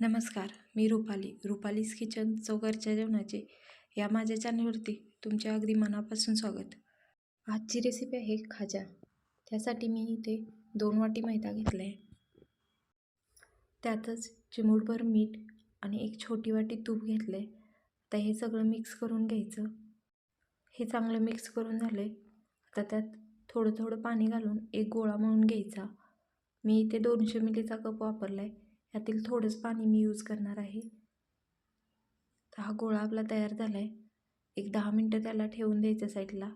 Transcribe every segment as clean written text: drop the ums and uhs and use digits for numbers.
नमस्कार, मी रुपालीज किचन चौघरच्या जेवणाचे या माझ्या चॅनलवरती तुमच्या अगदी मनापासून स्वागत. आजची रेसिपी आहे खाजा. त्यासाठी मी इथे 2 वाटी मैदा घेतला आहे. त्यातच चिमूटभर मीठ आणि 1 छोटी वाटी तूप घेतलं आहे. आता हे सगळं मिक्स करून घ्यायचं. हे चांगलं मिक्स करून झालं आहे. आता त्यात थोडं थोडं पाणी घालून एक गोळा मळून घ्यायचा. मी इथे 200 मिलीचा कप वापरला आहे. यातील थोडंच पाणी मी यूज करणार आहे. तर हा गोळा आपला तयार झाला आहे. एक 10 मिनटं त्याला ठेवून द्यायचं साईडला.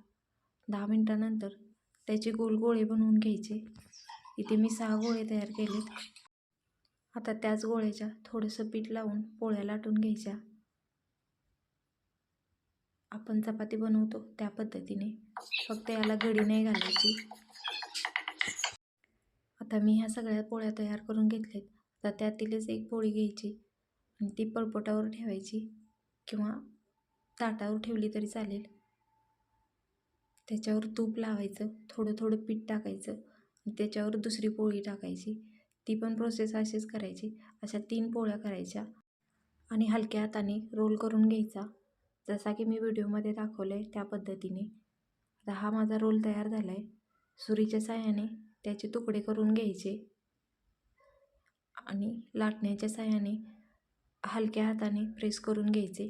10 मिनटानंतर त्याचे गोल गोळे बनवून घ्यायचे. इथे मी 6 गोळे तयार केलेत. आता त्याच गोळ्याच्या थोडंसं पीठ लावून पोळ्या लाटून घ्यायच्या. आपण चपाती बनवतो त्या पद्धतीने, फक्त याला घडी नाही घालायची. आता मी ह्या सगळ्या पोळ्या तयार करून घेतल्यात. तर त्यातीलच एक पोळी घ्यायची आणि ती पळपोटावर ठेवायची किंवा ताटावर ठेवली तरी चालेल. त्याच्यावर तूप लावायचं, थोडं थोडं पीठ टाकायचं आणि त्याच्यावर दुसरी पोळी टाकायची. ती पण प्रोसेस अशीच करायची. अशा 3 पोळ्या करायच्या आणि हलक्या हाताने रोल करून घ्यायचा, जसा की मी व्हिडिओमध्ये दाखवलं आहे त्या पद्धतीने. आता हा माझा रोल तयार झाला आहे. सुरीच्या साहाय्याने त्याचे तुकडे करून घ्यायचे आणि लाटण्याच्या साहाय्याने हलक्या हाताने प्रेस करून घ्यायचे.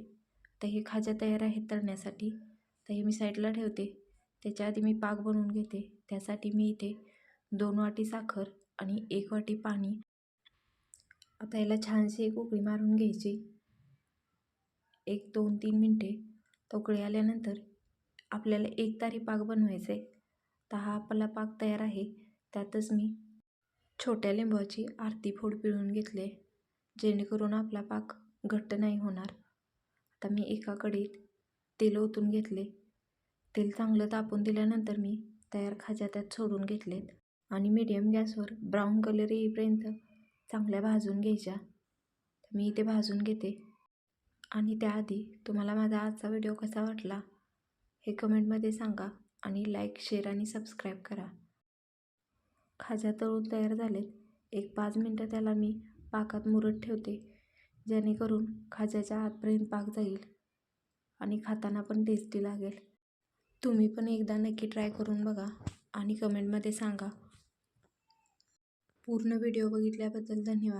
तर हे खाजा तयार आहेत तळण्यासाठी. तर हे मी साईडला ठेवते. त्याच्या आधी मी पाक बनवून घेते. त्यासाठी मी इथे 2 वाटी साखर आणि 1 वाटी पाणी. आता याला छानशी एक उकळी मारून घ्यायची. 1, 2, 3 मिनटे. तर उकळी आल्यानंतर आपल्याला एकतारी पाक बनवायचा आहे. तर हा आपला पाक तयार आहे. त्यातच मी छोट्या लिंबाची अर्धी फोड पिळून घेतले, जेणेकरून आपला पाक घट्ट नाही होणार. आता मी एका कढईत तेल ओतून घेतले. तेल चांगलं तापून दिल्यानंतर मी तयार खाजा त्यात सोडून घेतलेत आणि मीडियम गॅसवर ब्राऊन कलर येईपर्यंत चांगल्या भाजून घ्यायच्या. मी इथे भाजून घेते. आणि त्याआधी तुम्हाला माझा आजचा व्हिडिओ कसा वाटला हे कमेंटमध्ये सांगा आणि लाईक, शेअर आणि सबस्क्राईब करा. खाजा तळून तयार झालेत. एक 5 मिनटं त्याला मी पाकात मुरत ठेवते, जेणेकरून खाज्याच्या आतपर्यंत पाक जाईल आणि खाताना पण टेस्टी लागेल. तुम्ही पण एकदा नक्की ट्राय करून बघा आणि कमेंटमध्ये सांगा. पूर्ण व्हिडिओ बघितल्याबद्दल धन्यवाद.